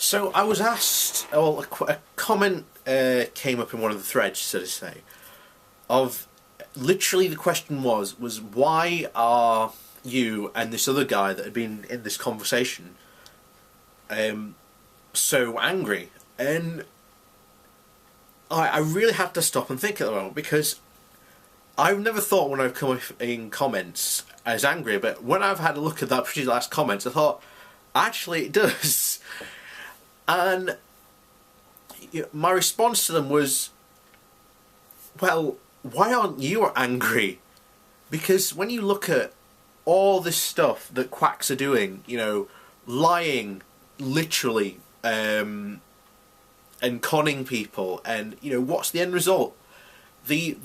So I was asked, well, a comment came up in one of the threads, so to say, of literally the question was why are you and this other guy that had been in this conversation so angry? And I really had to stop and think at the moment, because I've never thought when I've come in comments as angry, but when I've had a look at that particular last comment, I thought, actually it does. And my response to them was, well, why aren't you angry? Because when you look at all this stuff that quacks are doing, lying, literally, and conning people, and what's the end result? The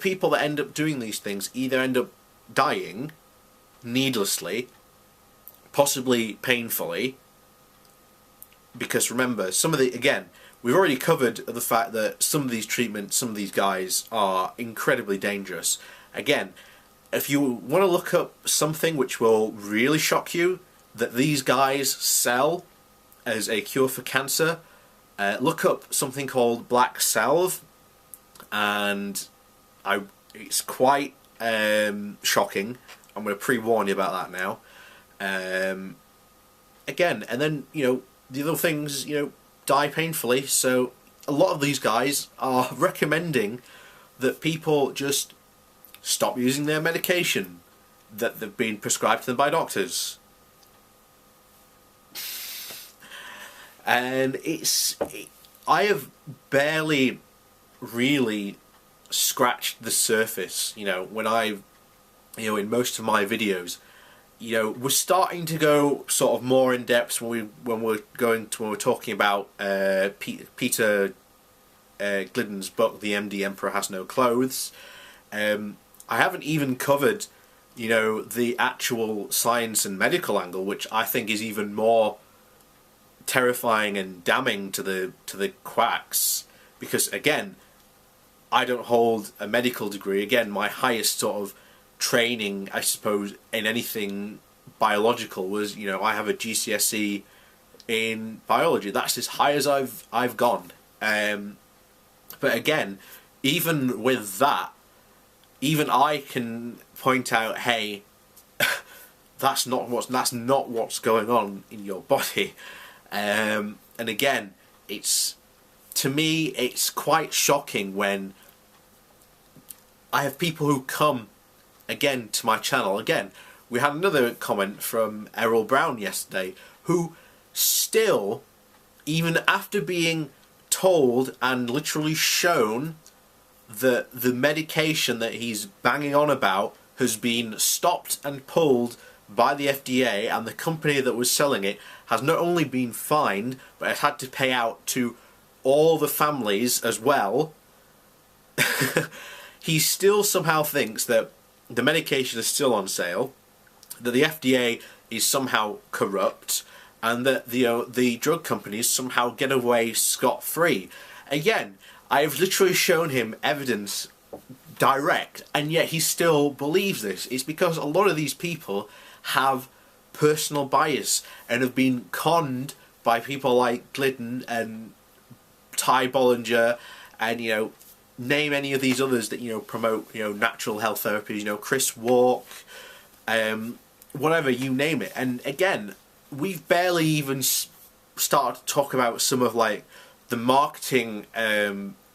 people that end up doing these things either end up dying needlessly, possibly painfully. Because remember, we've already covered the fact that some of these treatments, some of these guys are incredibly dangerous. Again, if you want to look up something which will really shock you, that these guys sell as a cure for cancer, look up something called black salve, and it's quite shocking. I'm going to pre-warn you about that now. Again, and then, the other things, die painfully, so a lot of these guys are recommending that people just stop using their medication that they've been prescribed to them by doctors. And I have barely really scratched the surface, when in most of my videos. We're starting to go sort of more in depth when we're talking about Peter Glidden's book, The MD Emperor Has No Clothes. I haven't even covered, the actual science and medical angle, which I think is even more terrifying and damning to the quacks, because again, I don't hold a medical degree. Again, my highest sort of training, I suppose, in anything biological was, I have a GCSE in biology. That's as high as I've gone. But again, even with that, even I can point out, hey, that's not what's going on in your body. And again, to me, it's quite shocking when I have people who come again to my channel. Again, we had another comment from Errol Brown yesterday, who still, even after being told and literally shown that the medication that he's banging on about has been stopped and pulled by the FDA, and the company that was selling it has not only been fined, but has had to pay out to all the families as well, he still somehow thinks that the medication is still on sale, that the FDA is somehow corrupt, and that the drug companies somehow get away scot-free. Again, I've literally shown him evidence direct, and yet he still believes this. It's because a lot of these people have personal bias and have been conned by people like Glidden and Ty Bollinger, and name any of these others that promote natural health therapies, Chris Walk, whatever, you name it. And again, we've barely even started to talk about some of the marketing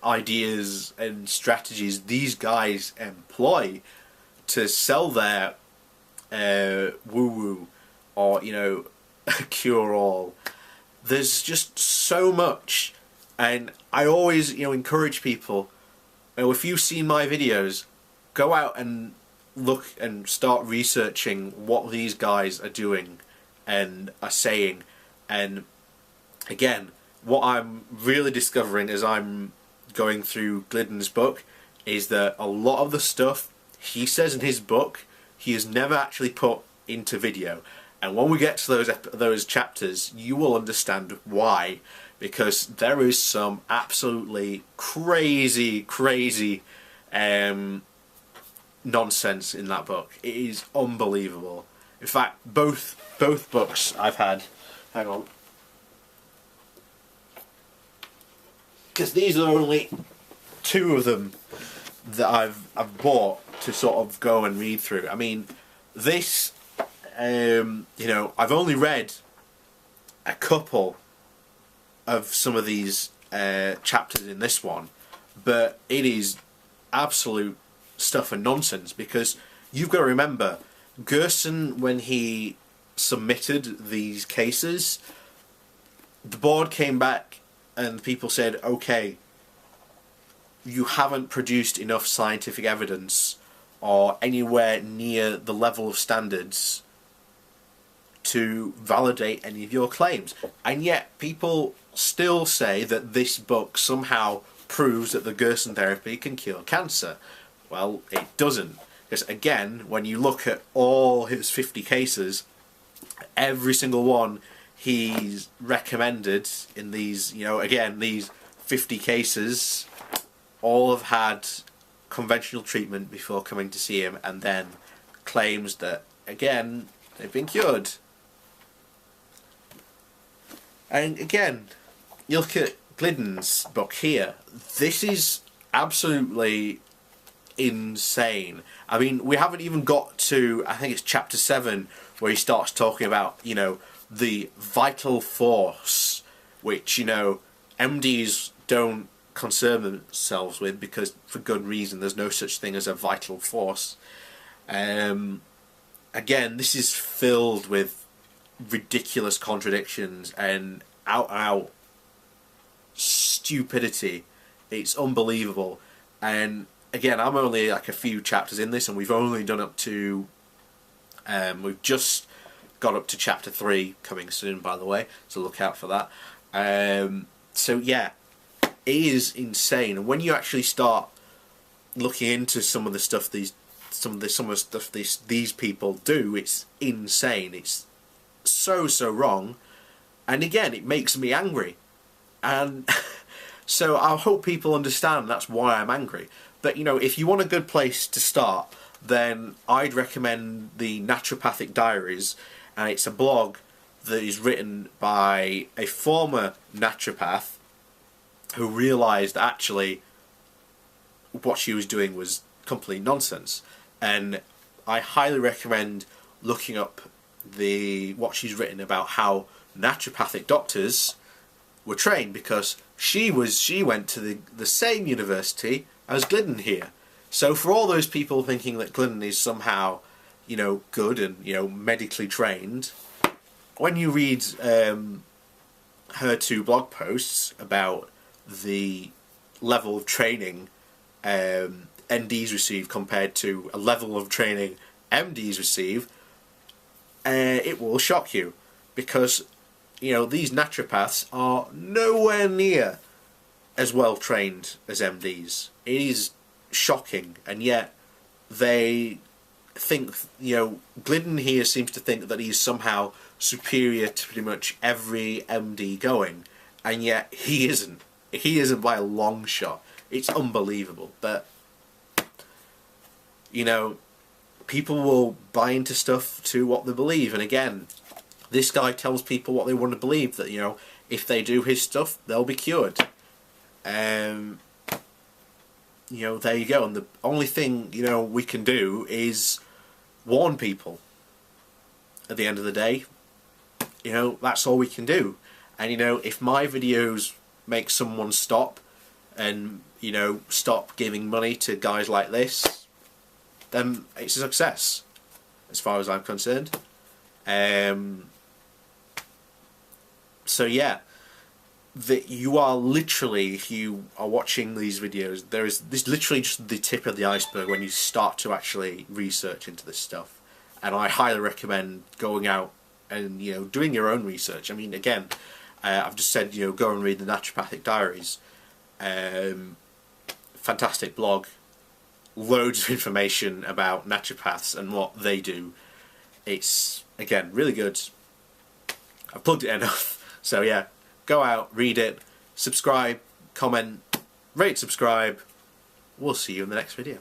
ideas and strategies these guys employ to sell their woo-woo or cure-all. There's just so much, and I always encourage people, if you've seen my videos, go out and look and start researching what these guys are doing and are saying. And again, what I'm really discovering as I'm going through Glidden's book is that a lot of the stuff he says in his book, he has never actually put into video. And when we get to those chapters, you will understand why. Because there is some absolutely crazy nonsense in that book. It is unbelievable. In fact, both books I've had. Hang on. because these are only 2 of them that I've bought to sort of go and read through. I mean, this, you know, I've only read a couple of some of these chapters in this one, but it is absolute stuff and nonsense, because you've got to remember, Gerson, when he submitted these cases, the board came back and people said, okay, you haven't produced enough scientific evidence or anywhere near the level of standards to validate any of your claims. And yet people still say that this book somehow proves that the Gerson therapy can cure cancer. Well, it doesn't. Because again, when you look at all his 50 cases, every single one he's recommended in these, you know, again, these 50 cases, all have had conventional treatment before coming to see him, and then claims that, again, they've been cured. And again, you look at Glidden's book here, this is absolutely insane. I mean, we haven't even got to, I think it's chapter 7, where he starts talking about, you know, the vital force, which, you know, MDs don't concern themselves with, because for good reason, there's no such thing as a vital force. Again, this is filled with ridiculous contradictions and out stupidity. It's unbelievable. And again, I'm only like a few chapters in this, and we've only done up to we've just got up to chapter 3, coming soon, by the way, so look out for that. So yeah, it is insane. And when you actually start looking into some of the stuff these people do, it's insane. It's so wrong. And again, it makes me angry. And so I hope people understand that's why I'm angry. But, you know, if you want a good place to start, then I'd recommend the Naturopathic Diaries, and it's a blog that is written by a former naturopath who realised actually what she was doing was complete nonsense. And I highly recommend looking up what she's written about how naturopathic doctors were trained, because she went to the same university as Glidden here. So for all those people thinking that Glidden is somehow, you know, good and, you know, medically trained, when you read her 2 blog posts about the level of training NDs receive compared to a level of training MDs receive, it will shock you, because, you know, these naturopaths are nowhere near as well trained as MDs. It is shocking, and yet they think, you know, Glidden here seems to think that he's somehow superior to pretty much every MD going, and yet he isn't. He isn't by a long shot. It's unbelievable. But, you know, people will buy into stuff to what they believe, and again, this guy tells people what they want to believe, that, you know, if they do his stuff, they'll be cured. You know, there you go. And the only thing, you know, we can do is warn people. At the end of the day, you know, that's all we can do. And, you know, if my videos make someone stop and, you know, stop giving money to guys like this, then it's a success, as far as I'm concerned. So yeah, that you are literally, if you are watching these videos, this is literally just the tip of the iceberg when you start to actually research into this stuff. And I highly recommend going out and, you know, doing your own research. I mean, again, I've just said, you know, go and read the Naturopathic Diaries. Fantastic blog, loads of information about naturopaths and what they do. It's, again, really good. I've plugged it enough. So yeah, go out, read it, subscribe, comment, rate, subscribe. We'll see you in the next video.